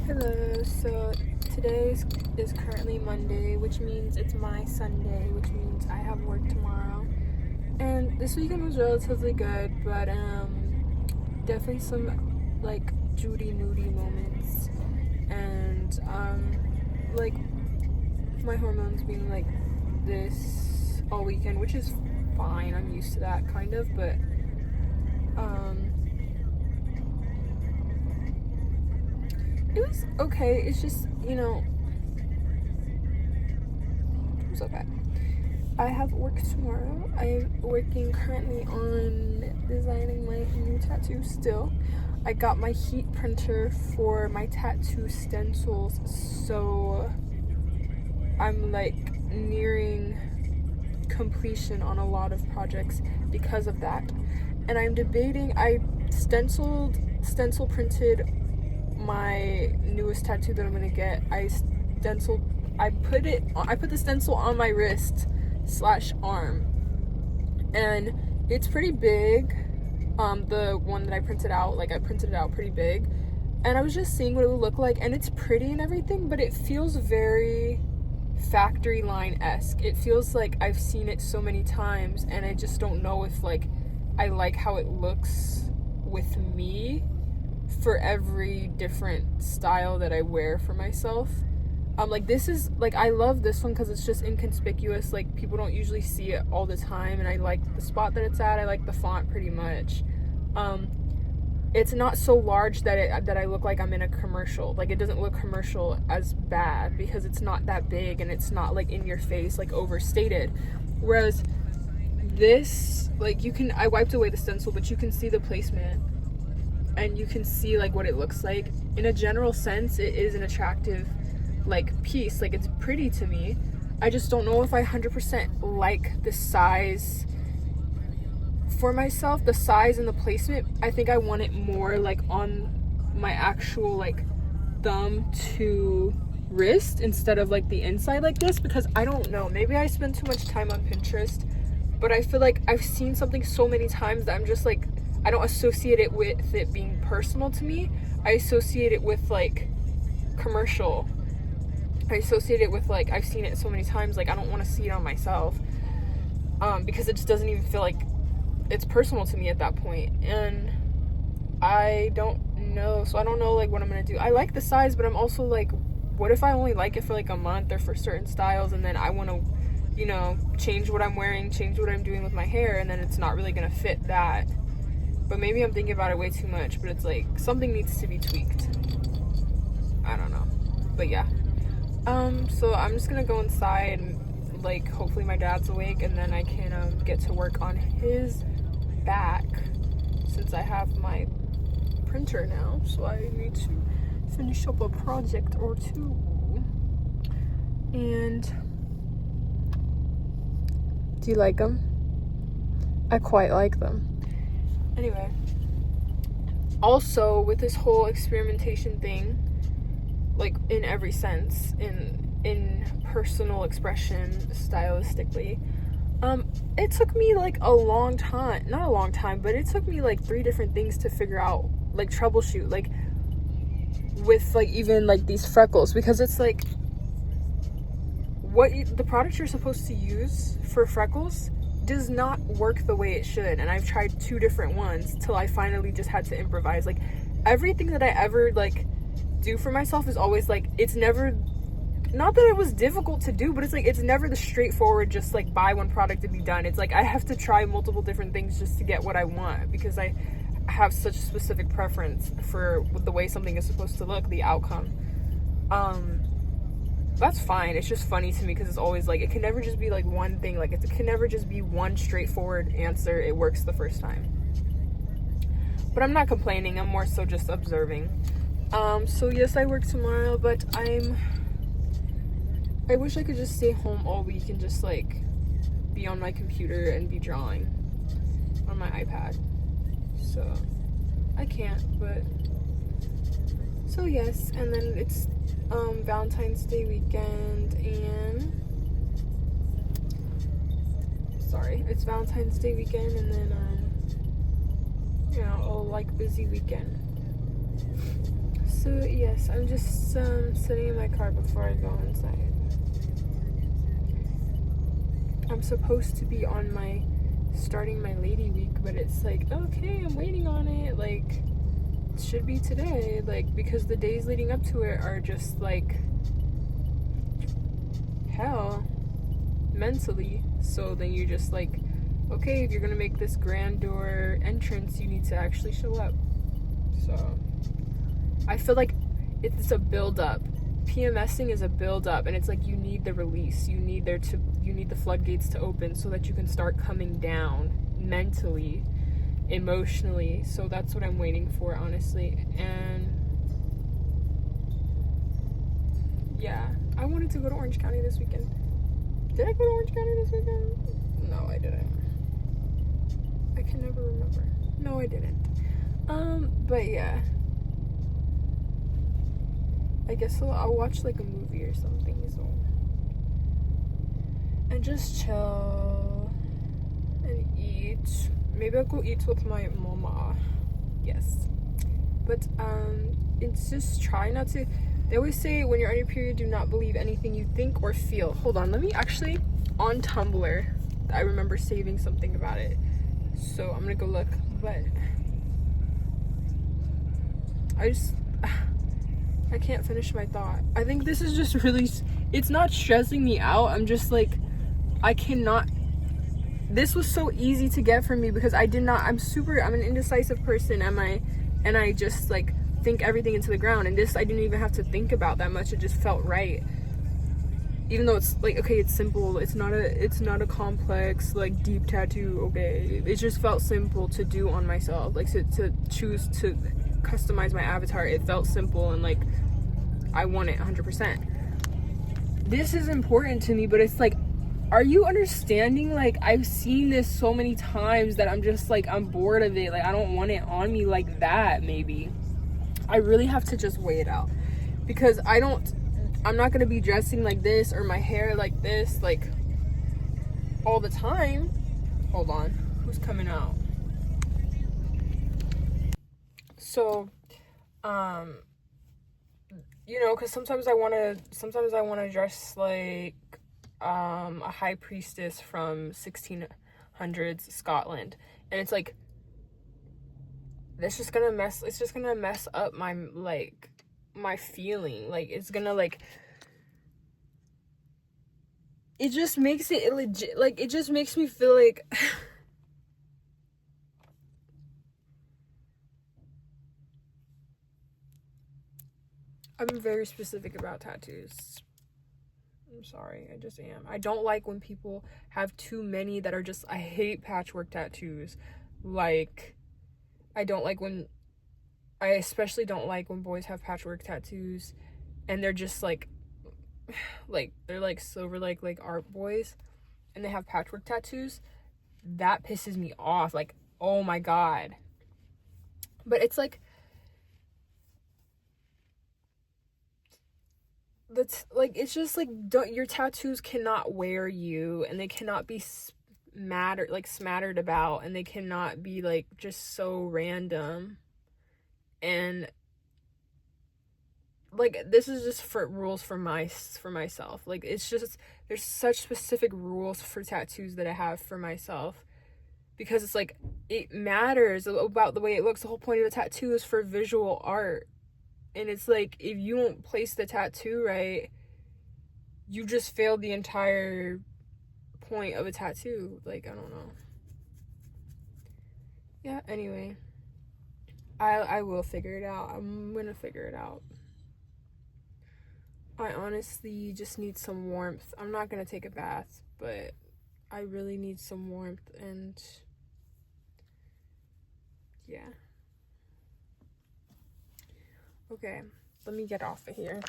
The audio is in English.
Hello, so today is currently Monday, which means it's my Sunday, which means I have work tomorrow. And this weekend was relatively good, but definitely some like Judy moody moments, and like my hormones being like this all weekend, which is fine. I'm used to that kind of, but it was okay. It's just, it was okay. I have work tomorrow. I'm working currently on designing my new tattoo still. I got my heat printer for my tattoo stencils, so I'm like nearing completion on a lot of projects because of that. And I'm debating, I stencil printed my newest tattoo that I'm gonna get. I put the stencil on my wrist / arm, and it's pretty big. The one that I printed out, I printed it out pretty big, and I was just seeing what it would look like, and it's pretty and everything, but it feels very factory line-esque. It feels like I've seen it so many times, and I just don't know if I like how it looks with me for every different style that I wear for myself. This is I love this one because it's just inconspicuous. People don't usually see it all the time, and I like the spot that it's at. I like the font pretty much. It's not so large that I look like I'm in a commercial. it doesn't look commercial as bad because it's not that big, and it's not in your face, overstated. Whereas this, I wiped away the stencil, but you can see the placement, and you can see what it looks like. In a general sense, it is an attractive piece. It's pretty to me. I just don't know if I 100% like the size for myself, the size and the placement. I think I want it more on my actual thumb to wrist instead of the inside like this, because I don't know, maybe I spend too much time on Pinterest, but I feel I've seen something so many times that I'm just I don't associate it with it being personal to me. I associate it with commercial. I associate it with I've seen it so many times, I don't want to see it on myself, because it just doesn't even feel it's personal to me at that point. And I don't know, so I don't know what I'm gonna do. I like the size, but I'm also what if I only like it for a month or for certain styles, and then I want to change what I'm wearing, change what I'm doing with my hair, and then it's not really gonna fit that. But maybe I'm thinking about it way too much, but it's something needs to be tweaked. I don't know, but yeah. So I'm just gonna go inside and hopefully my dad's awake, and then I can get to work on his back, since I have my printer now, so I need to finish up a project or two. And do you like them? I quite like them. Anyway, also with this whole experimentation thing, in every sense, in personal expression, stylistically, it took me a long time, not a long time, but it took me 3 different things to figure out, troubleshoot, with even these freckles, because it's the product you're supposed to use for freckles does not work the way it should. And I've tried 2 different ones till I finally just had to improvise. Everything that I ever do for myself is always it's never, not that it was difficult to do, but it's never the straightforward just buy one product and be done. It's I have to try multiple different things just to get what I want, because I have such a specific preference for the way something is supposed to look, the outcome. That's fine. It's just funny to me because it's always it can never just be one thing. It can never just be one straightforward answer. It works the first time. But I'm not complaining. I'm more so just observing. So yes, I work tomorrow, but I wish I could just stay home all week and just be on my computer and be drawing on my iPad. So I can't, but so yes. And then it's Valentine's Day weekend, and it's Valentine's Day weekend, and then a busy weekend. So yes, I'm just sitting in my car before I go inside. I'm supposed to be on my starting my lady week, but it's like, okay, I'm waiting on it. Like, it should be today. Like, because the days leading up to it are just like hell mentally. So then you're just like, okay, if you're gonna make this grandeur entrance, you need to actually show up. So I feel like it's a build-up. PMSing is a build-up, and it's like you need the release. You need the floodgates to open so that you can start coming down mentally, emotionally. So that's what I'm waiting for, honestly. And yeah, I wanted to go to Orange County this weekend. Did I go to Orange County this weekend? No, I didn't. I can never remember. No, I didn't. But yeah. I guess I'll watch like a movie or something, so. And just chill and eat. Maybe I'll go eat with my mama. Yes. But it's just try not to. They always say when you're on your period, do not believe anything you think or feel. Hold on, let me actually, on Tumblr, I remember saving something about it. So I'm gonna go look, but I can't finish my thought. I think this is just really, it's not stressing me out. I'm just like, I cannot, this was so easy to get for me because I'm an indecisive person, and I just like think everything into the ground. And this, I didn't even have to think about that much. It just felt right. Even though it's like, okay, it's simple. It's not a complex, like deep tattoo. Okay. It just felt simple to do on myself. Like to choose to customize my avatar. It felt simple and like I want it 100%. This is important to me, but it's like, are you understanding? Like, I've seen this so many times that I'm just like, I'm bored of it. Like, I don't want it on me like that. Maybe I really have to just weigh it out, because I'm not gonna be dressing like this or my hair like this like all the time. Hold on, who's coming out? So you know, because sometimes I want to dress like a high priestess from 1600s Scotland, and it's like, it's just gonna mess up my like my feeling. Like, it's gonna like, it just makes it illegit. Like, it just makes me feel like I'm very specific about tattoos. I'm sorry, I just am. I don't like when people have too many that are just, I hate patchwork tattoos. Like, I especially don't like when boys have patchwork tattoos and they're just like they're like silver like art boys and they have patchwork tattoos. That pisses me off. Like, oh my god. But it's like, that's like, it's just like, your tattoos cannot wear you, and they cannot be smattered about, and they cannot be like just so random. And like, this is just for rules for myself. Like, it's just, there's such specific rules for tattoos that I have for myself, because it's like, it matters about the way it looks. The whole point of a tattoo is for visual art. And it's like, if you don't place the tattoo right, you just failed the entire point of a tattoo. Like, I don't know. Yeah, anyway. I will figure it out. I'm gonna figure it out. I honestly just need some warmth. I'm not gonna take a bath, but I really need some warmth, and yeah. Okay, let me get off of here.